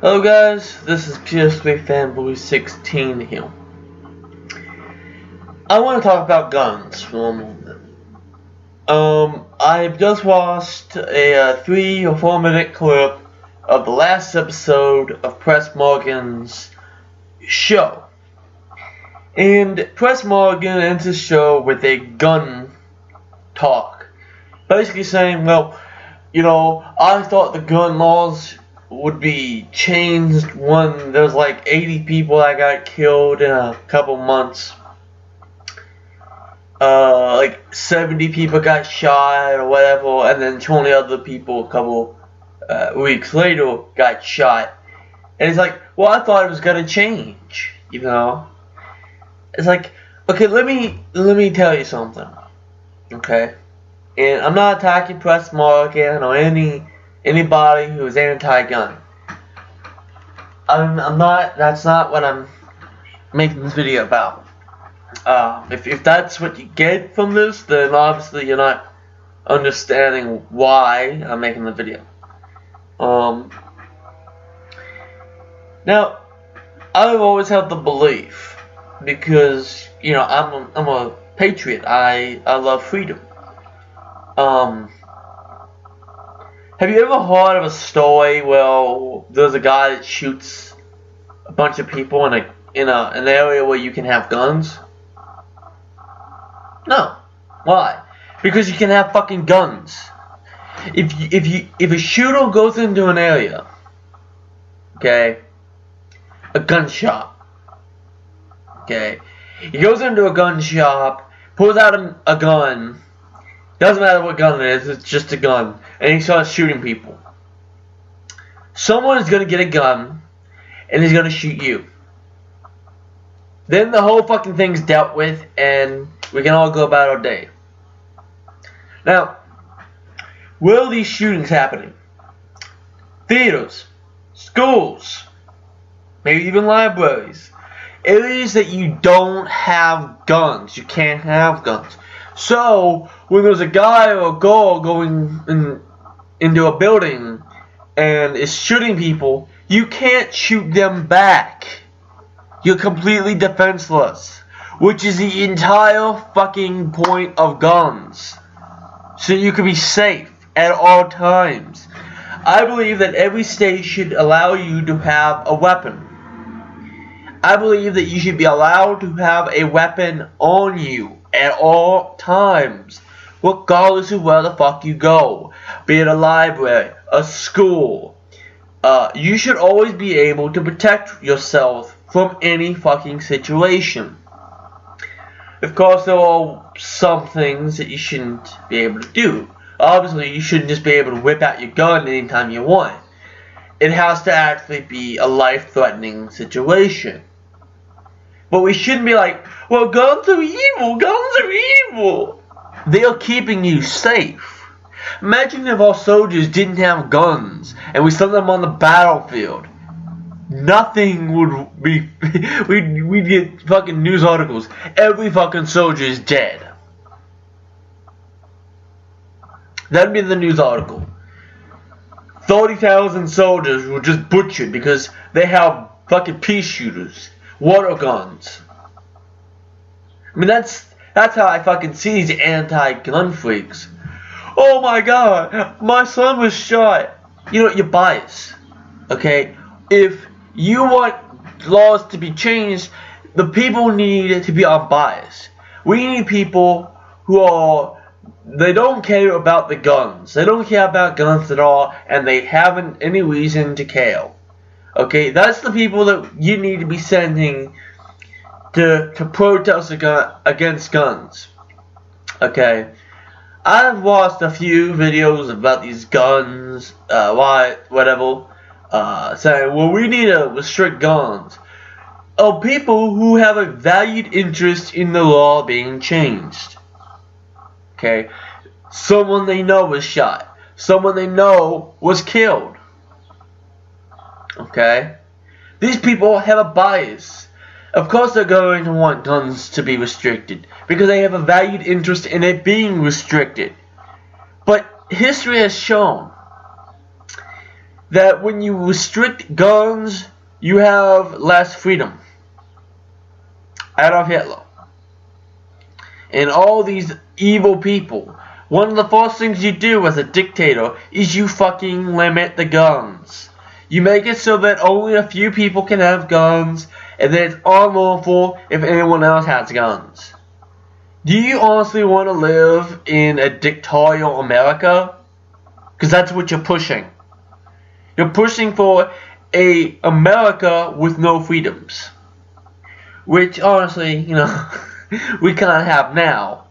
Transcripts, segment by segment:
Hello guys, this is PS3 Fanboy 16 here. I want to talk about guns for a moment. I've just watched a 3 or 4 minute clip of the last episode of Press Morgan's show. And Press Morgan ends his show with a gun talk. Basically saying, well, I thought the gun laws would be changed when there's like 80 people that got killed in a couple months. Like 70 people got shot or whatever, and then 20 other people a couple weeks later got shot. And it's like, well, I thought it was gonna change, It's like, okay, let me tell you something, okay? And I'm not attacking Press Morgan or anybody who is anti-gun. I'm not. That's not what I'm making this video about. If that's what you get from this, then obviously you're not understanding why I'm making the video. Now, I've always had the belief, because I'm a patriot. I love freedom. Have you ever heard of a story where there's a guy that shoots a bunch of people in an area where you can have guns? No. Why? Because you can have fucking guns. If a shooter goes into an area, okay, a gun shop, okay, he goes into a gun shop, pulls out a gun. Doesn't matter what gun it is, it's just a gun. And he starts shooting people. Someone is going to get a gun, and he's going to shoot you. Then the whole fucking thing's dealt with, and we can all go about our day. Now, where are these shootings happening? Theaters, schools, maybe even libraries. Areas that you don't have guns. You can't have guns. So, when there's a guy or a girl going into a building and is shooting people, you can't shoot them back. You're completely defenseless, which is the entire fucking point of guns. So you can be safe at all times. I believe that every state should allow you to have a weapon. I believe that you should be allowed to have a weapon on you at all times, regardless of where the fuck you go, be it a library, a school. You should always be able to protect yourself from any fucking situation. Of course, there are some things that you shouldn't be able to do. Obviously, you shouldn't just be able to whip out your gun anytime you want. It has to actually be a life-threatening situation. But we shouldn't be like, well, guns are evil, guns are evil. They are keeping you safe. Imagine if our soldiers didn't have guns and we sent them on the battlefield. Nothing would be, we'd get fucking news articles. Every fucking soldier is dead. That'd be the news article. 30,000 soldiers were just butchered because they have fucking pea shooters. Water guns. I mean, that's how I fucking see these anti-gun freaks. Oh my god, my son was shot. You're biased. Okay? If you want laws to be changed, the people need to be unbiased. We need people who they don't care about the guns. They don't care about guns at all, and they haven't any reason to care. Okay, that's the people that you need to be sending to protest against guns. Okay, I've watched a few videos about these guns, whatever, saying, well, we need to restrict guns. Oh, people who have a valued interest in the law being changed. Okay, someone they know was shot. Someone they know was killed. Okay? These people have a bias. Of course they're going to want guns to be restricted, because they have a valued interest in it being restricted. But history has shown that when you restrict guns, you have less freedom. Adolf Hitler and all these evil people. One of the first things you do as a dictator is you fucking limit the guns. You make it so that only a few people can have guns, and then it's unlawful if anyone else has guns. Do you honestly want to live in a dictatorial America? Because that's what you're pushing. You're pushing for a America with no freedoms. Which, honestly, you know, we kind of have now.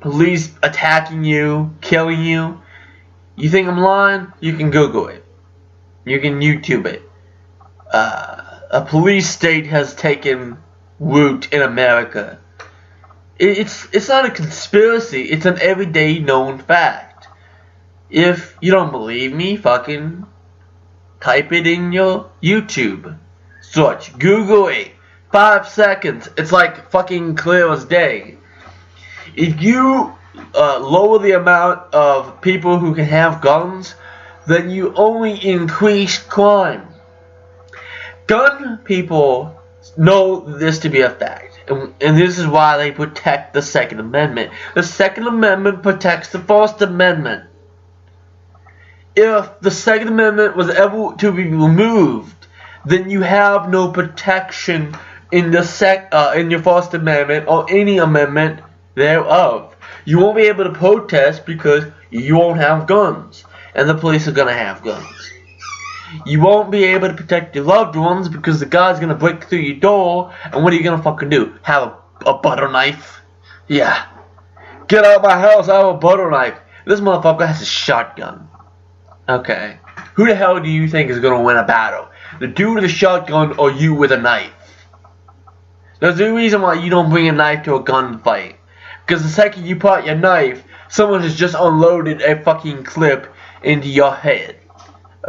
Police attacking you, killing you. You think I'm lying? You can Google it. You can YouTube it. A police state has taken root in America. It's not a conspiracy. It's an everyday known fact. If you don't believe me, fucking type it in your YouTube. Search. Google it. 5 seconds. It's like fucking clear as day. If you lower the amount of people who can have guns, then you only increase crime. Gun people know this to be a fact. And this is why they protect the Second Amendment. The Second Amendment protects the First Amendment. If the Second Amendment was ever to be removed, then you have no protection in the in your First Amendment or any amendment thereof. You won't be able to protest because you won't have guns, and the police are gonna have guns. You won't be able to protect your loved ones because the guy's gonna break through your door, and what are you gonna fucking do? Have a butter knife? Yeah. Get out of my house, I have a butter knife. This motherfucker has a shotgun. Okay. Who the hell do you think is gonna win a battle? The dude with a shotgun or you with a knife? There's a reason why you don't bring a knife to a gunfight. Because the second you pull out your knife, someone has just unloaded a fucking clip into your head.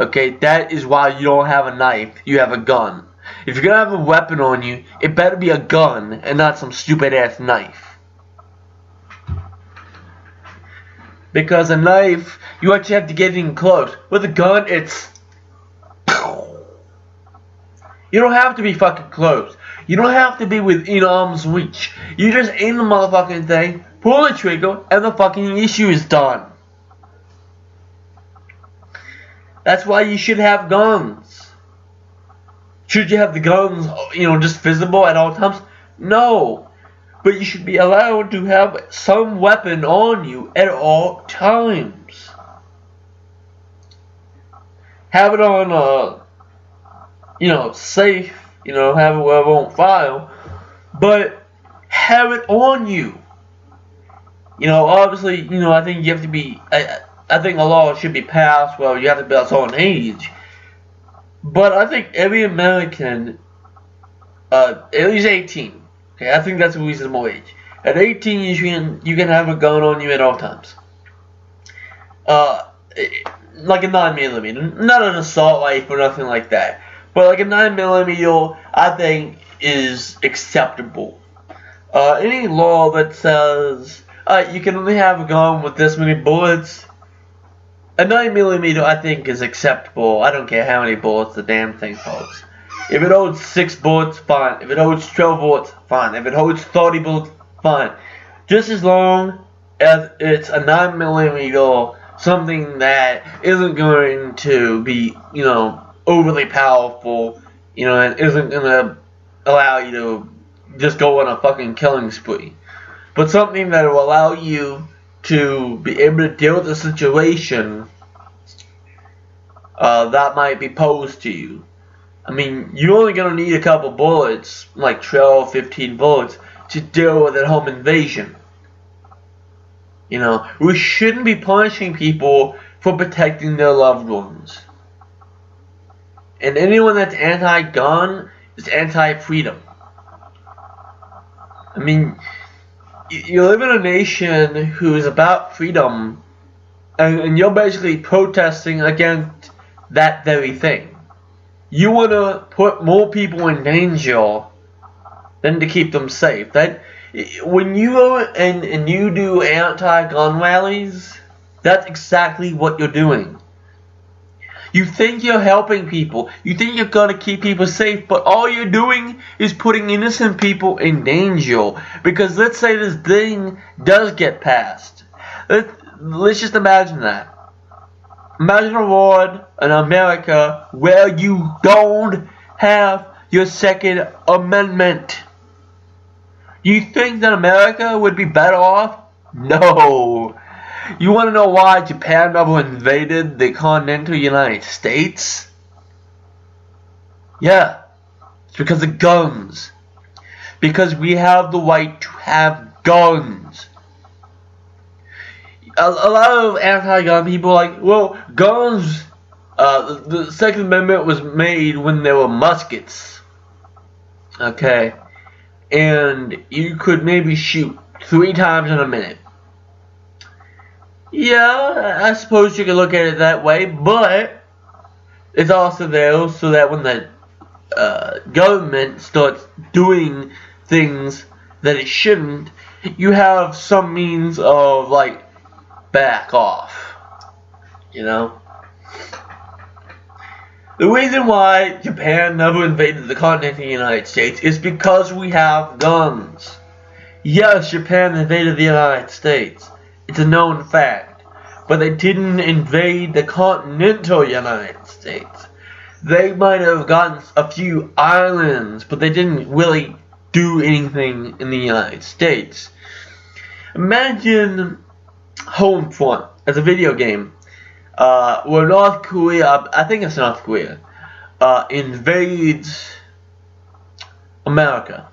Okay, that is why you don't have a knife, you have a gun. If you're gonna have a weapon on you, it better be a gun and not some stupid ass knife. Because a knife, you actually have to get in close. With a gun, it's... You don't have to be fucking close. You don't have to be within arm's reach. You just aim the motherfucking thing, pull the trigger, and the fucking issue is done. That's why you should have guns. Should you have the guns, you know, just visible at all times? No. But you should be allowed to have some weapon on you at all times. Have it on, you know, safe, you know, have it wherever on file, but have it on you. You know, obviously, you know, I think you have to be, I think a law should be passed where you have to be a certain age. But I think every American, at least 18, okay, I think that's a reasonable age. At 18, you can have a gun on you at all times. Like a 9mm, not an assault rifle or nothing like that. But like a 9mm, I think, is acceptable. Any law that says you can only have a gun with this many bullets, a 9mm I think is acceptable. I don't care how many bullets the damn thing holds. If it holds 6 bullets, fine. If it holds 12 bullets, fine. If it holds 30 bullets, fine. Just as long as it's a 9mm, something that isn't going to be, you know, overly powerful, you know, and isn't going to allow you to just go on a fucking killing spree. But something that will allow you to be able to deal with a situation that might be posed to you. I mean, you're only going to need a couple bullets, like 12, 15 bullets, to deal with a home invasion. You know, we shouldn't be punishing people for protecting their loved ones. And anyone that's anti-gun is anti-freedom. I mean, you live in a nation who is about freedom, and you're basically protesting against that very thing. You want to put more people in danger than to keep them safe. That when you go and you do anti-gun rallies, that's exactly what you're doing. You think you're helping people. You think you're gonna keep people safe, but all you're doing is putting innocent people in danger. Because let's say this thing does get passed. Let's just imagine that. Imagine a world in America where you don't have your Second Amendment. You think that America would be better off? No. You want to know why Japan never invaded the continental United States? Yeah. It's because of guns. Because we have the right to have guns. A lot of anti-gun people are like, well, guns, the Second Amendment was made when there were muskets. Okay. And you could maybe shoot 3 times in a minute. Yeah, I suppose you could look at it that way, but it's also there so that when the government starts doing things that it shouldn't, you have some means of, like, back off. You know? The reason why Japan never invaded the continental United States is because we have guns. Yes, Japan invaded the United States. It's a known fact. But they didn't invade the continental United States. They might have gotten a few islands, but they didn't really do anything in the United States. Imagine Homefront as a video game. Where North Korea, I think it's North Korea, invades America.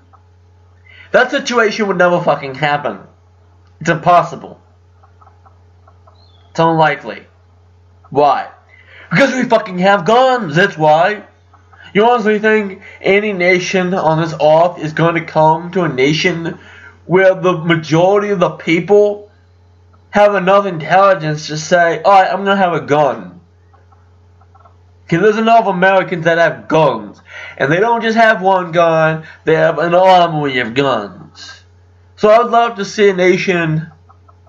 That situation would never fucking happen. It's impossible. It's unlikely. Why? Because we fucking have guns, that's why. You honestly think any nation on this earth is going to come to a nation where the majority of the people have enough intelligence to say, alright, I'm gonna have a gun. Because there's enough Americans that have guns. And they don't just have one gun, they have an army of guns. So I would love to see a nation,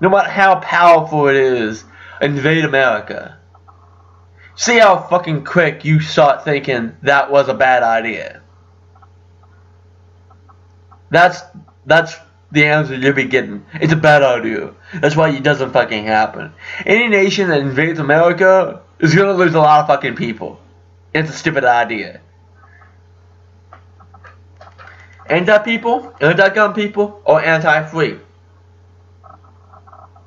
no matter how powerful it is, invade America. See how fucking quick you start thinking that was a bad idea. That's the answer you'll be getting. It's a bad idea. That's why it doesn't fucking happen. Any nation that invades America is gonna lose a lot of fucking people. It's a stupid idea. Anti-people, anti-gun people, or anti-free.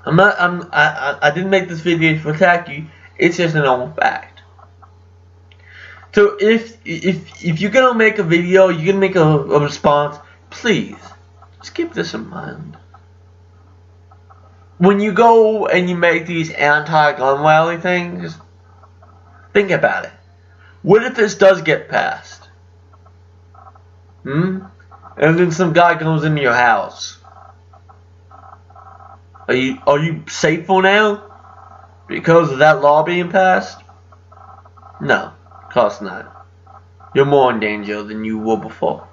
I didn't make this video to attack you. It's just a normal fact. So if you're gonna make a video, you're gonna make a response, please. Just keep this in mind. When you go and you make these anti-gun rally things, think about it. What if this does get passed? And then some guy comes into your house. Are you safe for now? Because of that law being passed? No, of course not. You're more in danger than you were before.